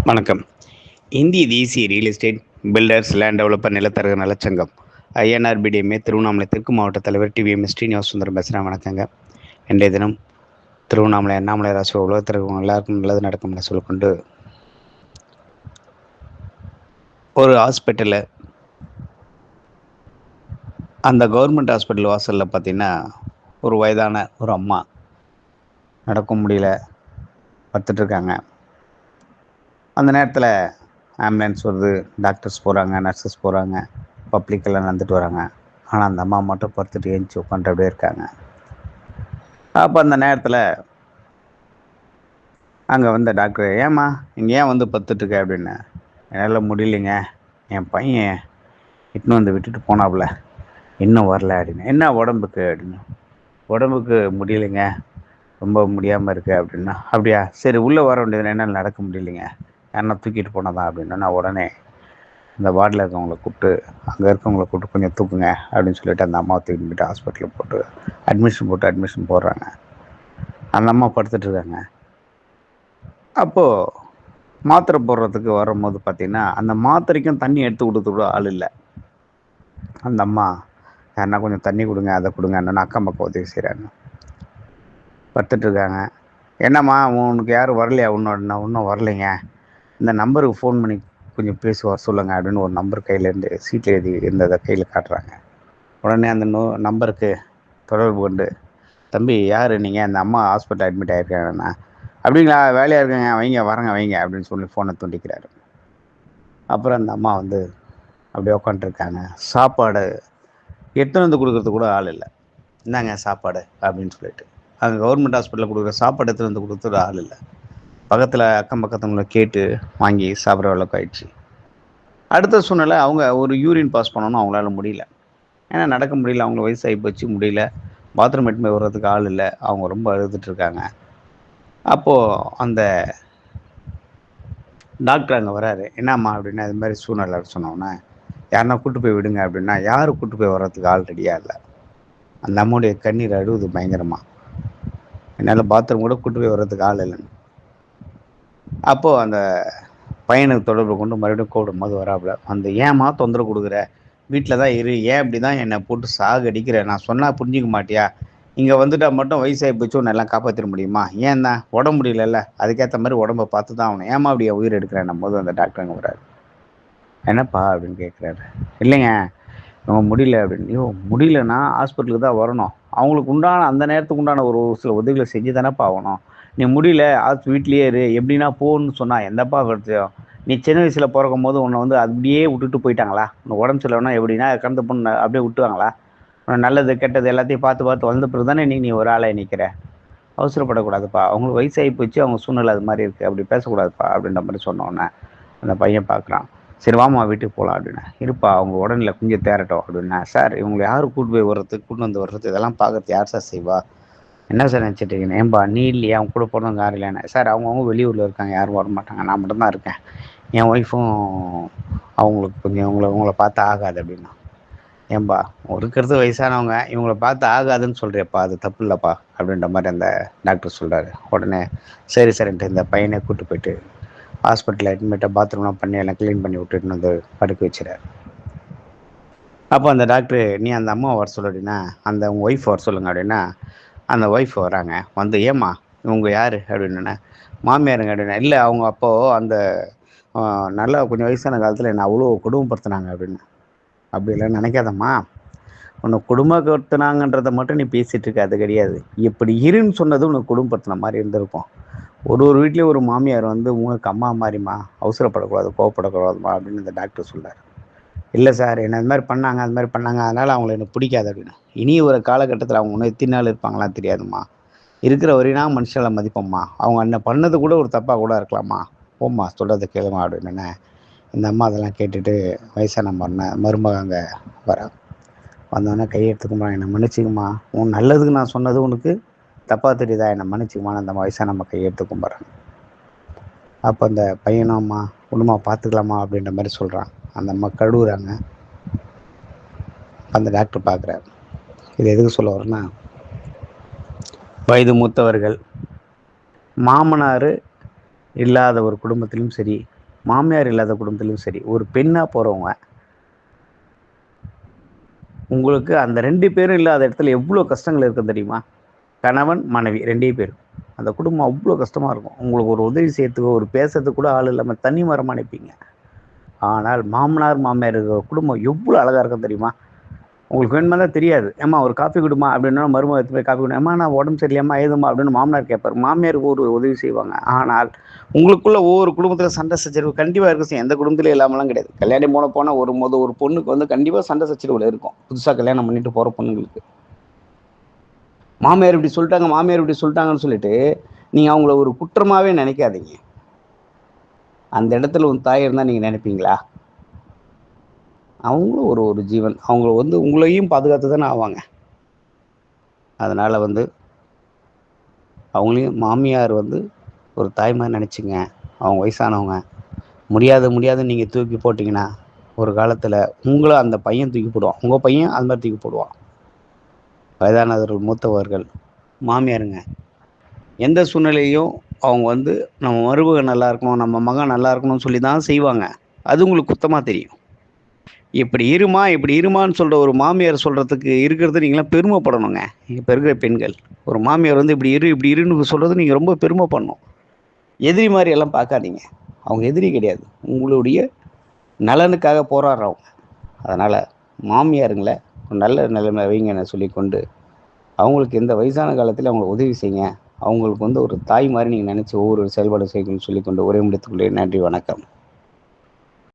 வணக்கம். இந்திய தேசிய real estate builders land developer நிலத்தரகர் நலச்சங்கம் ஐஎன்ஆர்பிடிஎம்ஏ திருவண்ணாமலை தெற்கு மாவட்ட தலைவர் டிவிஎம் ஸ்ரீனிவாச சுந்தரம் பேசுகிறேன். வணக்கங்க. இன்றைய தினம் திருவண்ணாமலை அண்ணாமலை ராசி உலகத்திற்கு எல்லாருக்கும் நல்லது நடக்கும் என சொல்லிக்கொண்டு, ஒரு ஹாஸ்பிட்டலில் அந்த கவர்மெண்ட் ஹாஸ்பிட்டல் வாசலில் பார்த்தீங்கன்னா ஒரு வயதான ஒரு அம்மா நடக்க முடியல படுத்துட்ருக்காங்க. அந்த நேரத்தில் ஆம்புலன்ஸ் வருது, டாக்டர்ஸ் போகிறாங்க, நர்சஸ் போகிறாங்க, பப்ளிக்கெல்லாம் நடந்துட்டு வராங்க. ஆனால் அந்த அம்மா மட்டும் படுத்துட்டு ஏஞ்சி உட்காந்துட்டு அப்படியே இருக்காங்க. அப்போ அந்த நேரத்தில் அங்கே வந்த டாக்டர், ஏம்மா இங்கே ஏன் வந்து படுத்துட்ருக்க அப்படின்னு. என்னால் முடியலைங்க, என் பையன் இட்டுன்னு வந்து விட்டுட்டு போனாப்புல, இன்னும் வரல அப்படின்னு. என்ன உடம்புக்கு அப்படின்னு. உடம்புக்கு முடியலைங்க, ரொம்ப முடியாமல் இருக்கு அப்படின்னா. அப்படியா, சரி உள்ளே வர வேண்டியது, என்னால் நடக்க முடியலைங்க, யாருன்னா தூக்கிட்டு போனதான் அப்படின்னா. நான் உடனே இந்த வார்டில் இருக்கவங்களை கூப்பிட்டு, அங்கே இருக்கவங்களை கூப்பிட்டு கொஞ்சம் தூக்குங்க அப்படின்னு சொல்லிட்டு அந்த அம்மாவை தூக்கிட்டு போய்ட்டு ஹாஸ்பிட்டலில் போட்டு அட்மிஷன் போடுறாங்க. அந்த அம்மா படுத்துட்ருக்காங்க. அப்போது மாத்திரை போடுறதுக்கு வரும்போது பார்த்திங்கன்னா அந்த மாத்திரைக்கும் தண்ணி எடுத்து கொடுத்து கூட ஆள் இல்லை. அந்த அம்மா யாருன்னா கொஞ்சம் தண்ணி கொடுங்க, அதை கொடுங்க, என்னென்ன அக்கம் பக்கம் உதவி செய்கிறாங்க. படுத்துட்ருக்காங்க. என்னம்மா உனக்கு யாரும் வரலையா? இன்னும் வரலைங்க, இந்த நம்பருக்கு ஃபோன் பண்ணி கொஞ்சம் பேசி வர சொல்லுங்க அப்படின்னு ஒரு நம்பர் கையிலேருந்து சீட்டில் எழுதி இருந்ததை கையில் காட்டுறாங்க. உடனே அந்த நம்பருக்கு தொடர்பு கொண்டு, தம்பி யார் நீங்கள்? அந்த அம்மா ஹாஸ்பிட்டல் அட்மிட் ஆகிருக்காங்கண்ணா. அப்படிங்களா, வேலையாக இருக்குங்க, வைங்க வரங்க வைங்க அப்படின்னு சொல்லி ஃபோனை துண்டிக்கிறாரு. அப்புறம் அந்த அம்மா வந்து அப்படியே உட்காந்துருக்காங்க. சாப்பாடு எடுத்துன்னு வந்து கொடுக்குறது கூட ஆள் இல்லை. இந்தாங்க சாப்பாடு அப்படின்னு சொல்லிட்டு, அங்கே கவர்மெண்ட் ஹாஸ்பிட்டலில் கொடுக்குற சாப்பாடு எடுத்துகிட்டு வந்து கொடுத்துட்டு ஆள் இல்லை. பக்கத்தில் அக்கம் பக்கத்தவங்களை கேட்டு வாங்கி சாப்பிட்ற அளவுக்கு ஆயிடுச்சு. அடுத்த சூழ்நிலை, அவங்க ஒரு யூரின் பாஸ் பண்ணணும், அவங்களால முடியல. ஏன்னா நடக்க முடியல, அவங்களுக்கு வயசாகி போச்சு, முடியல. பாத்ரூம் எட்டுமே வர்றதுக்கு ஆள் இல்லை. அவங்க ரொம்ப அழுதுட்ருக்காங்க. அப்போது அந்த டாக்டர் அங்கே வராரு. என்னம்மா அப்படின்னா, இது மாதிரி சூழ்நிலை சொன்னோன்னே, யாருன்னா கூப்பிட்டு போய் விடுங்க அப்படின்னா, யாரும் கூப்பிட்டு போய் வர்றதுக்கு ஆள் ரெடியாக இல்லை. அந்த அம்மாவுடைய கண்ணீர் அழுவுது பயங்கரமாக. என்னால் பாத்ரூம் கூட கூப்பிட்டு போய் வர்றதுக்கு ஆள் இல்லைன்னு. அப்போது அந்த பையனுக்கு தொடர்பு கொண்டு மறுபடியும் கூப்பிடும் போது வராப்புல வந்து, ஏம்மா தொந்தரவு கொடுக்குற, வீட்டில் தான் இரு, ஏன் இப்படி தான் என்னை போட்டு சாகு அடிக்கிற, நான் சொன்னால் புரிஞ்சிக்க மாட்டியா? இங்கே வந்துட்டால் மட்டும் வயசாகி போச்சு, உன்னை எல்லாம் காப்பாற்றிட முடியுமா? ஏன் தான் உடம்பு முடியலல்ல, அதுக்கேற்ற மாதிரி உடம்பை பார்த்து தான் ஆகணும், ஏமா அப்படியே உயிர் எடுக்கிறேன் போது அந்த டாக்டர் அங்கே வராரு. என்னப்பா அப்படின்னு கேட்குறாரு. இல்லைங்க இவங்க முடியல அப்படின்னு. ஐயோ முடியலன்னா ஹாஸ்பிட்டலுக்கு தான் வரணும், அவங்களுக்கு உண்டான அந்த நேரத்துக்கு உண்டான ஒரு சில உதவிகளை செஞ்சு தானேப்பா ஆகணும். நீ முடியல வீட்லேயே இரு, எப்படின்னா போன்னு சொன்னால் எந்தப்பா கிடைச்சோம்? நீ சின்ன வயசில் பிறக்கும் போது உன்னை வந்து அப்படியே விட்டுட்டு போயிட்டாங்களா? உன்னை உடம்பு சரியில்லைன்னா எப்படின்னா கடந்த பொண்ணு அப்படியே விட்டுவாங்களா? உன்னை நல்லது கெட்டது எல்லாத்தையும் பார்த்து பார்த்து வளர்ந்த பிறகு தானே நீ ஒரு ஆளை நிற்கிற. அவசரப்படக்கூடாதுப்பா, அவங்களுக்கு வயசாகி போச்சு, அவங்க சூழ்நிலை அது மாதிரி இருக்குது, அப்படி பேசக்கூடாதுப்பா அப்படின்ற மாதிரி சொன்னோன்னே அந்த பையன் பார்க்குறான். சரி வாமா வீட்டுக்கு போகலாம் அப்படின்னா. இருப்பா அவங்க உடனே கொஞ்சம் தேரட்டும் அப்படின்னா. சார் இவங்களை யார் கூட்டு போய் வர்றது, கூட்டு வந்து வர்றது, இதெல்லாம் பார்க்கறது யார் சார் செய்வா? என்ன சார் நினச்சிட்ருக்கீங்க? ஏன்பா நீ இல்லையா, அவங்க கூட பிறந்தவங்க யாரும் இல்லைன்னு. சார் அவங்கவுங்க வெளியூரில் இருக்காங்க, யாரும் வரமாட்டாங்க, நான் மட்டும்தான் இருக்கேன், என் ஒய்ஃபும் அவங்களுக்கு கொஞ்சம் இவங்கள பார்த்து ஆகாது அப்படின்னா. ஏன்பா இருக்கிறது வயசானவங்க, இவங்கள பார்த்து ஆகாதுன்னு சொல்கிறியப்பா, அது தப்பு இல்லைப்பா அப்படின்ற மாதிரி அந்த டாக்டர் சொல்கிறாரு. உடனே சரி சரின்ட்டு இந்த பையனை கூப்பிட்டு போயிட்டு ஹாஸ்பிட்டலில் அட்மிட்டாக பாத்ரூம்லாம் பண்ணி எல்லாம் க்ளீன் பண்ணி விட்டுட்டு வந்து படுக்க வச்சுறாரு. அப்போ அந்த டாக்டர், நீ அந்த அம்மா வர சொல்ல அப்படின்னா, அந்த உங்கள் ஒய்ஃப் வர சொல்லுங்க அப்படின்னா. அந்த ஒய்ஃப் வராங்க. வந்து ஏம்மா இவங்க யார் அப்படின்னா. மாமியாருங்க அப்படின்னா. இல்லை அவங்க அப்போது அந்த நல்லா கொஞ்சம் வயசான காலத்தில் என்னை அவ்வளோ கொடுமைப்படுத்தினாங்க அப்படின்னு. அப்படி இல்லைன்னு நினைக்காதம்மா, உன்னை குடும்பப்படுத்தினாங்கன்றதை மட்டும் நீ பேசிகிட்டு இருக்க, அது கிடையாது. இப்படி இருன்னு சொன்னது உனக்கு குடும்பப்படுத்தின மாதிரி இருந்திருக்கும். ஒரு வீட்லேயும் ஒரு மாமியார் வந்து உனக்கு அம்மா மாதிரிம்மா, அவசரப்படக்கூடாது, கோவப்படக்கூடாதுமா அப்படின்னு இந்த டாக்டர் சொல்கிறார். இல்லை சார் என்ன அது மாதிரி பண்ணாங்க, அது மாதிரி பண்ணாங்க, அதனால் அவங்கள எனக்கு பிடிக்காது அப்படின்னு. இனி ஒரு காலகட்டத்தில் அவங்க இன்னும் எத்தனை நாள் இருப்பாங்களாம் தெரியாதும்மா, இருக்கிற வரைனா மனுஷங்களை மதிப்போம்மா, அவங்க என்ன பண்ணது கூட ஒரு தப்பாக கூட இருக்கலாமா, போம்மா சொல்கிறத கேளுமா அப்படின்னு. இந்த அம்மா அதெல்லாம் கேட்டுட்டு வயசான மருமக அங்கே வர வந்தோடனே கையெடுத்துக்குமா, என்னை மன்னிச்சுக்குமா, உன் நல்லதுக்கு நான் சொன்னது உனக்கு தப்பாக தெரியுதா, என்னை மன்னிச்சுக்குமான்னு அந்த வயசான நம்ம கையெடுத்து கும்பிட்றாங்க. அப்போ அந்த பையனும் அம்மா ஒன்றுமா பார்த்துக்கலாமா அப்படின்ற மாதிரி சொல்கிறான். அந்த அம்மா கழுவுறாங்க. அந்த டாக்டர் பார்க்குறாரு. இது எதுக்கு சொல்ல வரேன்னா, வயது மூத்தவர்கள், மாமனார் இல்லாத ஒரு குடும்பத்திலும் சரி, மாமியார் இல்லாத குடும்பத்துலையும் சரி, ஒரு பெண்ணாக போகிறவங்க உங்களுக்கு அந்த 2 பேரும் இல்லாத இடத்துல எவ்வளோ கஷ்டங்கள் இருக்குது தெரியுமா? கணவன், மனைவி 2 பேரும். அந்த குடும்பம் அவ்வளோ கஷ்டமாக இருக்கும். உங்களுக்கு ஒரு உதவி செய்யறதுக்கோ, ஒரு பேசுறதுக்கு கூட ஆள் இல்லாமல் தனி மரமா நிப்பீங்க. ஆனால் மாமனார், மாமியார் இருக்கிற குடும்பம் எவ்வளோ அழகா இருக்கும் தெரியுமா? உங்களுக்கு வேணுமா தான் தெரியாது. "ஏம்மா ஒரு காஃபி குடும்மா" அப்படின்னா மருமக எடுத்து போய் காஃபி குடு. "ஏம்மா நான் உடம்பு சரியில்லையாம்மா எழுதும்மா" அப்படின்னு மாமனார் கேட்பாரு. மாமியாருக்கு ஒரு உதவி செய்வாங்க. ஆனால் உங்களுக்குள்ள ஒவ்வொரு குடும்பத்தில சண்டை சச்சரவு கண்டிப்பா இருக்கும் செய்யும். எந்த குடும்பத்திலயும் இல்லாமலாம் கிடையாது. கல்யாணம் போனா ஒரு பொண்ணுக்கு வந்து கண்டிப்பா சண்டை சச்சரவுகள் இருக்கும். புதுசா கல்யாணம் பண்ணிட்டு போற பொண்ணுங்களுக்கு. மாமியார் இப்படி சொல்லிட்டாங்க, மாமியார் இப்படி சொல்லிட்டாங்கன்னு சொல்லிட்டு, நீங்க அவங்கள ஒரு குற்றமாவே நினைக்காதீங்க. அந்த இடத்துல உங்க தாய் இருந்தா நீங்க நினைப்பீங்களா? அவங்களும் ஒரு ஒரு ஜீவன். அவங்க வந்து உங்களையும் பாதுகாத்து தானே ஆவாங்க. அதனால வந்து அவங்களையும் மாமியார் வந்து ஒரு தாய் மாரி நெனச்சுங்க. அவங்க வயசானவங்க. முடியாதுன்னு நீங்க தூக்கி போட்டீங்கன்னா, ஒரு காலத்தில உங்கள அந்த பையன் தூக்கி போடுவான். உங்க பையன் அது மாரி தூக்கி போடுவான். வயதானவர்கள், மூத்தவர்கள், மாமியாருங்க. எந்த சூழ்நிலையிலயும் அவங்க வந்து நம்ம மருமக நல்லா இருக்கணும், நம்ம மகன் நல்லா இருக்கணும்னு சொல்லி தான் செய்வாங்க. அது உங்களுக்கு குத்தமா தெரியும். இப்படி இருமான்னு சொல்ற ஒரு மாமியார் சொல்றதுக்கு இருக்கிறது நீங்கலாம் பெருமைப்படணுங்க. இப்ப இருக்கிற பெண்கள். ஒரு மாமியார் வந்து இப்படி இருன்னு சொல்றது நீங்க ரொம்ப பெருமைப்படணும். எதிரி மாரி எல்லாம் பார்க்காதீங்க. அவங்க எதிரி கிடையாது. உங்களுடைய நலனுக்காக போராடுறவங்க. அதனால மாமியாருங்கள ஒரு நல்ல நிலைமையில வைங்கன்னு சொல்லிக்கொண்டு, அவங்களுக்கு இந்த வயசான காலத்தில அவங்களுக்கு உதவி செய்யுங்க. அவங்களுக்கு வந்து ஒரு தாய் மாரி நீங்க நெனச்சு ஒவ்வொரு செயல்பாடும் செய்யணும்னு சொல்லிக்கொண்டு உரையை முடித்துக் கொள்கிறேன். நன்றி, வணக்கம்.